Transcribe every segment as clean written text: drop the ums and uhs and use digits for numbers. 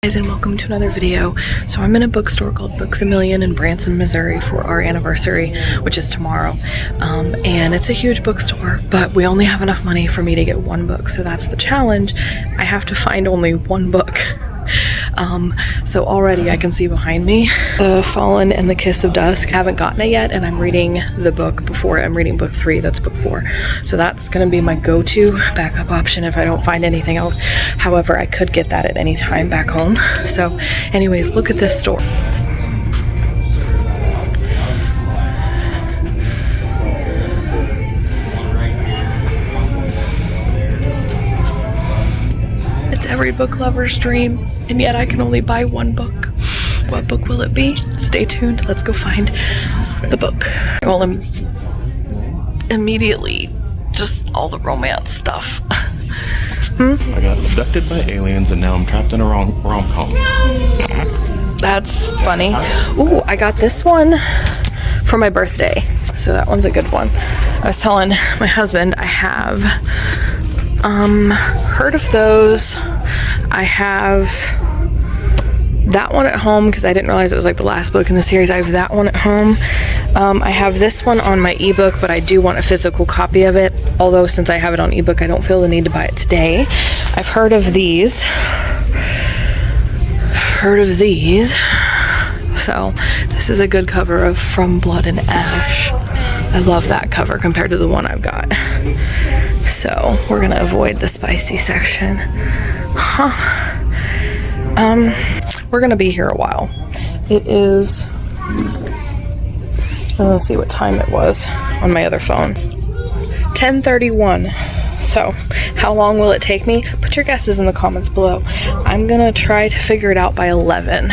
Guys, and welcome to another video. So I'm in a bookstore called Books A Million in Branson, Missouri for our anniversary, which is tomorrow. And it's a huge bookstore, but we only have enough money for me to get one book, so that's the challenge. I have to find only one book. So already I can see behind me The Fallen and the Kiss of Dusk. I haven't gotten it yet, and I'm reading the book before it. I'm reading book 3, that's book 4. So that's gonna be my go-to backup option if I don't find anything else. However, I could get that at any time back home. So anyways, look at this store. Every book lover's dream, and yet I can only buy one book. What book will it be? Stay tuned. Let's go find the book. Well, immediately, just all the romance stuff. I got abducted by aliens and now I'm trapped in a rom-com. That's funny. Ooh, I got this one for my birthday, so that one's a good one. I was telling my husband I have heard of those. I have that one at home because I didn't realize it was like the last book in the series. I have that one at home. I have this one on my ebook, but I do want a physical copy of it. Although since I have it on ebook, I don't feel the need to buy it today. I've heard of these. So this is a good cover of From Blood and Ash. I love that cover compared to the one I've got. So we're gonna avoid the spicy section. We're gonna be here a while. It is, let's see what time it was on my other phone. 10:31. So how long will it take me? Put your guesses in the comments below. I'm gonna try to figure it out by 11.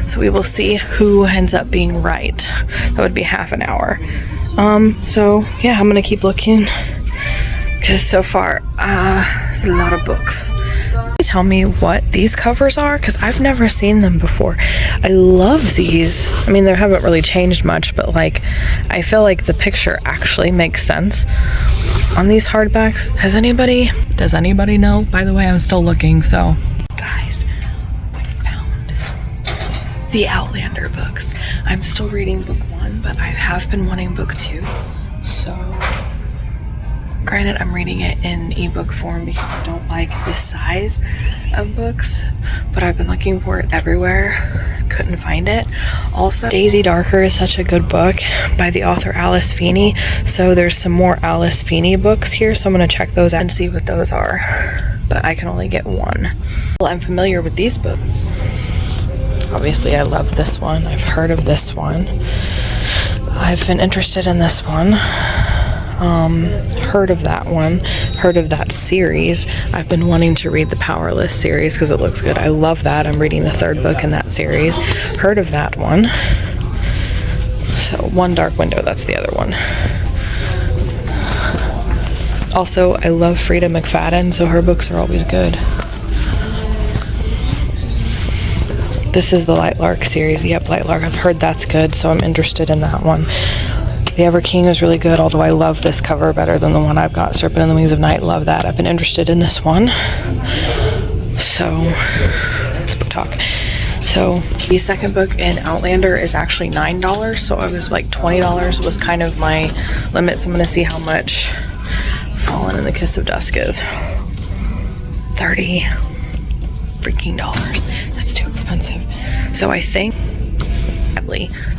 So we will see who ends up being right. That would be half an hour. So yeah, I'm gonna keep looking because so far, there's a lot of books. Tell me what these covers are because I've never seen them before. I love these. I mean, they haven't really changed much, but like, I feel like the picture actually makes sense on these hardbacks. Does anybody know? By the way, I'm still looking, so. Guys, I found the Outlander books. I'm still reading book 1, but I have been wanting book 2. So, granted, I'm reading it in ebook form because I don't like this size of books, but I've been looking for it everywhere. Couldn't find it. Also, Daisy Darker is such a good book by the author Alice Feeney. So there's some more Alice Feeney books here, so I'm gonna check those out and see what those are. But I can only get one. Well, I'm familiar with these books. Obviously, I love this one. I've heard of this one. I've been interested in this one. Heard of that one, heard of that series. I've been wanting to read the Powerless series because it looks good. I love that. I'm reading the 3rd book in that series. Heard of that one. So One Dark Window, that's the other one. Also, I love Frida McFadden, so her books are always good. This is the Light Lark series. Yep, Light Lark. I've heard that's good, so I'm interested in that one. The Ever King is really good, although I love this cover better than the one I've got. Serpent and the Wings of Night, love that. I've been interested in this one. So, let's book talk. So, the second book in Outlander is actually $9, so I was like $20 was kind of my limit, so I'm gonna see how much Fallen and the Kiss of Dusk is. $30 freaking dollars. That's too expensive. So I think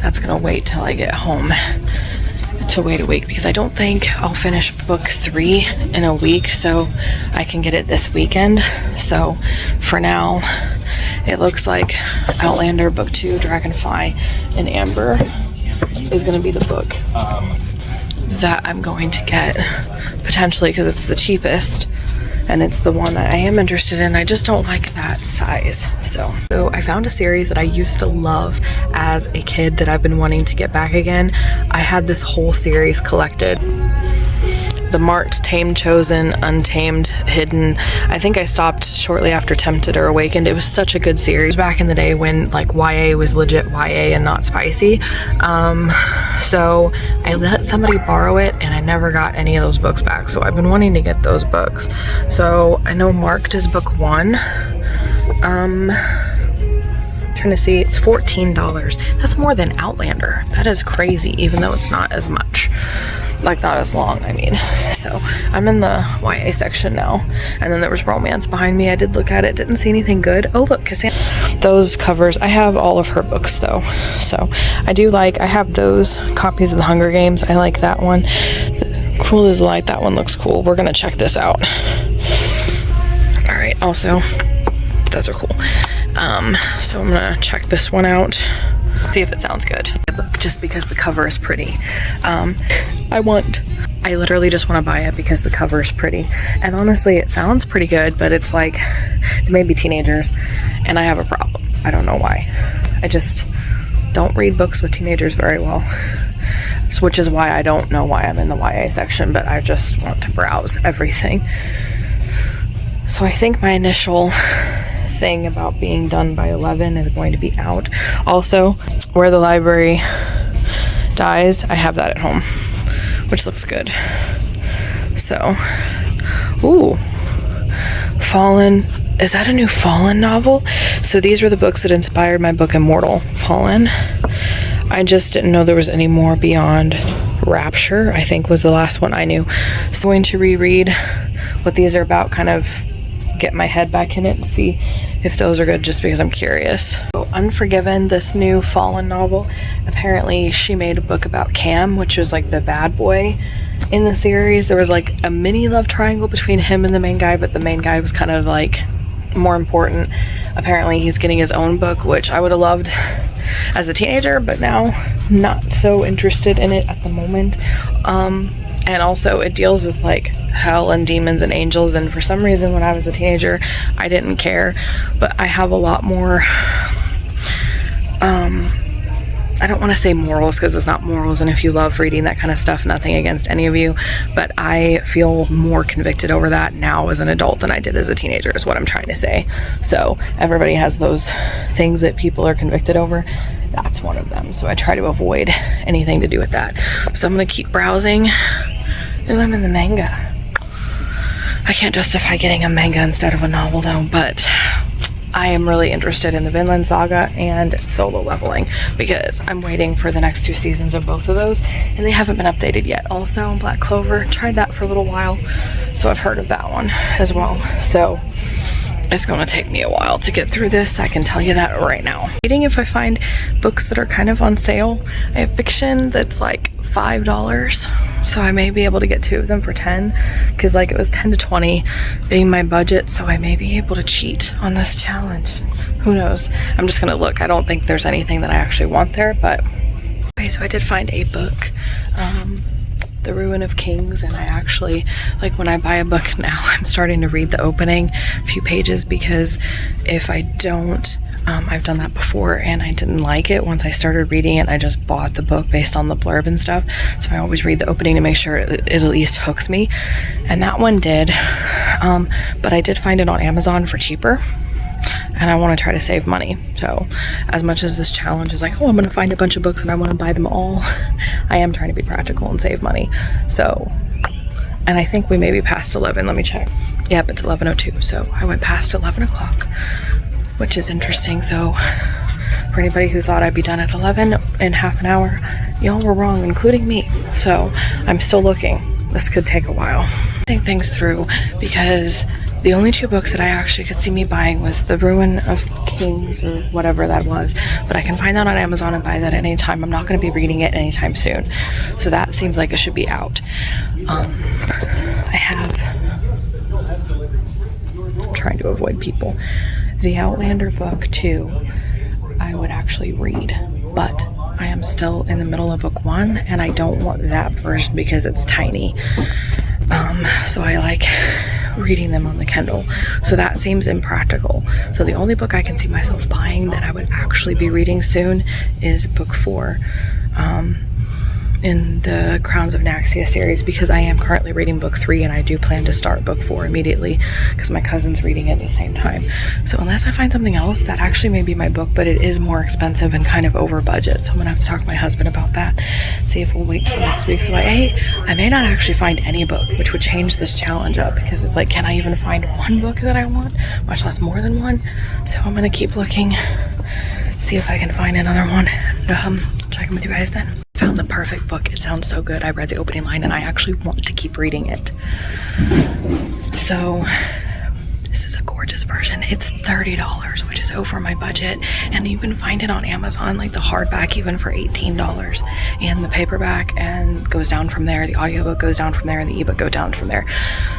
that's gonna wait till I get home to wait a week because I don't think I'll finish book 3 in a week, so I can get it this weekend. So for now, it looks like Outlander book 2, Dragonfly and Amber is gonna be the book that I'm going to get potentially because it's the cheapest and it's the one that I am interested in. I just don't like that size. So I found a series that I used to love as a kid that I've been wanting to get back again. I had this whole series collected. The Marked, Tamed, Chosen, Untamed, Hidden. I think I stopped shortly after Tempted or Awakened. It was such a good series back in the day when like YA was legit YA and not spicy. So I let somebody borrow it and I never got any of those books back. So I've been wanting to get those books. So I know Marked is book 1. Trying to see, it's $14. That's more than Outlander. That is crazy, even though it's not as much. Like, not as long, I mean. So, I'm in the YA section now. And then there was romance behind me. I did look at it, didn't see anything good. Oh, look, Cassandra. Those covers, I have all of her books, though. So, I have those copies of the Hunger Games. I like that one. Cool as Light, that one looks cool. We're gonna check this out. Alright, also, those are cool. So I'm gonna check this one out, see if it sounds good. Just because the cover is pretty. I literally just want to buy it because the cover is pretty. And honestly, it sounds pretty good, but it's like, they may be teenagers, and I have a problem. I don't know why. I just don't read books with teenagers very well. Which is why I don't know why I'm in the YA section, but I just want to browse everything. So I think my initial thing about being done by 11 is going to be out. Also, Where the Library Dies, I have that at home, which looks good. So, ooh, Fallen. Is that a new Fallen novel? So these were the books that inspired my book Immortal. Fallen. I just didn't know there was any more beyond Rapture, I think was the last one I knew. So I'm going to reread what these are about, kind of get my head back in it and see if those are good, just because I'm curious. So Unforgiven, this new Fallen novel, apparently she made a book about Cam, which was like the bad boy in the series. There was like a mini love triangle between him and the main guy, but the main guy was kind of like more important. Apparently he's getting his own book, which I would have loved as a teenager, but now not so interested in it at the moment. And also it deals with like hell and demons and angels, and for some reason when I was a teenager I didn't care, but I have a lot more I don't want to say morals because it's not morals, and if you love reading that kind of stuff, nothing against any of you, but I feel more convicted over that now as an adult than I did as a teenager, is what I'm trying to say. So everybody has those things that people are convicted over. That's one of them. So I try to avoid anything to do with that. So I'm going to keep browsing. And I'm in the manga. I can't justify getting a manga instead of a novel though, but I am really interested in the Vinland Saga and Solo Leveling because I'm waiting for the next 2 seasons of both of those, and they haven't been updated yet. Also, Black Clover, tried that for a little while, so I've heard of that one as well. So it's going to take me a while to get through this, I can tell you that right now. Waiting if I find books that are kind of on sale. I have fiction that's like $5, so I may be able to get 2 of them for 10, because like it was 10 to 20 being my budget, so I may be able to cheat on this challenge. Who knows? I'm just gonna look. I don't think there's anything that I actually want there, but okay, so I did find a book, The Ruin of Kings, and I actually, like, when I buy a book now, I'm starting to read the opening few pages, because if I don't, I've done that before and I didn't like it. Once I started reading it, I just bought the book based on the blurb and stuff, so I always read the opening to make sure it at least hooks me, and that one did. But I did find it on Amazon for cheaper, and I want to try to save money. So as much as this challenge is like, oh, I'm going to find a bunch of books and I want to buy them all, I am trying to be practical and save money. So, and I think we may be past 11. Let me check. Yep, it's 11:02, so I went past 11 o'clock, which is interesting. So for anybody who thought I'd be done at 11 in half an hour, y'all were wrong, including me. So I'm still looking. This could take a while. Think things through, because the only 2 books that I actually could see me buying was The Ruin of Kings, or whatever that was, but I can find that on Amazon and buy that at any time. I'm not going to be reading it anytime soon, so that seems like it should be out. I have, I'm trying to avoid people. The Outlander book too, I would actually read, but I am still in the middle of book 1 and I don't want that version because it's tiny. So I like reading them on the Kindle, so that seems impractical. So the only book I can see myself buying that I would actually be reading soon is book 4. in the Crowns of Naxia series because I am currently reading book 3 and I do plan to start book 4 immediately because my cousin's reading it at the same time. So unless I find something else, that actually may be my book, but it is more expensive and kind of over budget. So I'm gonna have to talk to my husband about that, see if we'll wait till next week. So I may not actually find any book, which would change this challenge up because it's like, can I even find one book that I want, much less more than one? So I'm gonna keep looking, see if I can find another one, and check in with you guys then. Found the perfect book. It sounds so good. I read the opening line and I actually want to keep reading it. So this is a gorgeous version. It's $30, which is over my budget, and you can find it on Amazon, like the hardback even for $18, and the paperback and goes down from there. The audiobook goes down from there, and the ebook go down from there.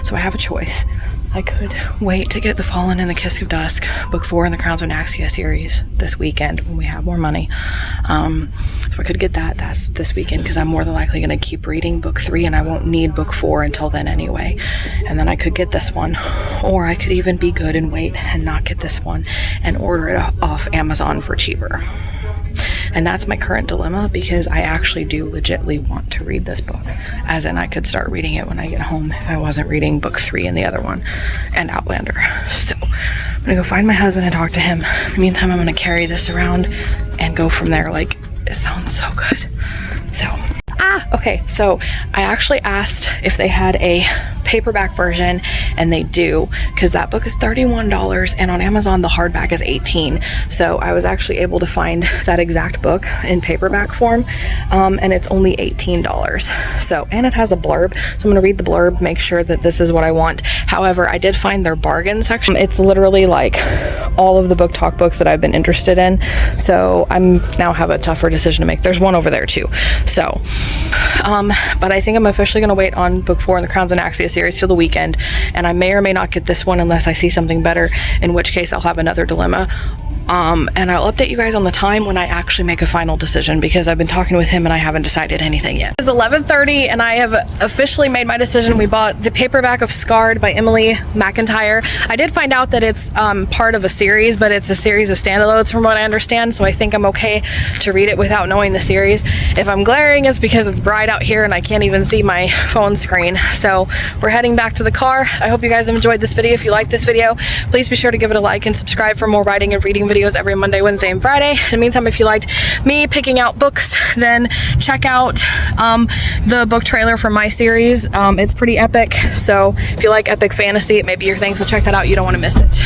So I have a choice. I could wait to get The Fallen and the Kiss of Dusk, book 4 in the Crowns of Naxia series this weekend when we have more money. So I could get that's this weekend because I'm more than likely going to keep reading book 3 and I won't need book 4 until then anyway. And then I could get this one, or I could even be good and wait and not get this one and order it off Amazon for cheaper. And that's my current dilemma because I actually do legitimately want to read this book, as in I could start reading it when I get home if I wasn't reading book 3 and the other one and Outlander. So I'm gonna go find my husband and talk to him. In the meantime, I'm gonna carry this around and go from there. Like, it sounds so good. So okay, so I actually asked if they had a paperback version, and they do, because that book is $31 and on Amazon the hardback is $18. So I was actually able to find that exact book in paperback form, and it's only $18. So, and it has a blurb, so I'm gonna read the blurb, make sure that this is what I want. However, I did find their bargain section. It's literally like all of the book talk books that I've been interested in, so I'm now have a tougher decision to make. There's one over there too. So but I think I'm officially going to wait on book 4 in the Crowns of Naxia series till the weekend, and I may or may not get this one unless I see something better, in which case I'll have another dilemma. And I'll update you guys on the time when I actually make a final decision, because I've been talking with him and I haven't decided anything yet. It's 11:30 and I have officially made my decision. We bought the paperback of Scarred by Emily McIntyre. I did find out that it's part of a series, but it's a series of standalones from what I understand, so I think I'm okay to read it without knowing the series. If I'm glaring, it's because it's bright out here and I can't even see my phone screen. So we're heading back to the car. I hope you guys have enjoyed this video. If you like this video, please be sure to give it a like and subscribe for more writing and reading videos every Monday, Wednesday, and Friday. In the meantime, if you liked me picking out books, then check out the book trailer for my series. It's pretty epic, so if you like epic fantasy, it may be your thing, so check that out. You don't want to miss it.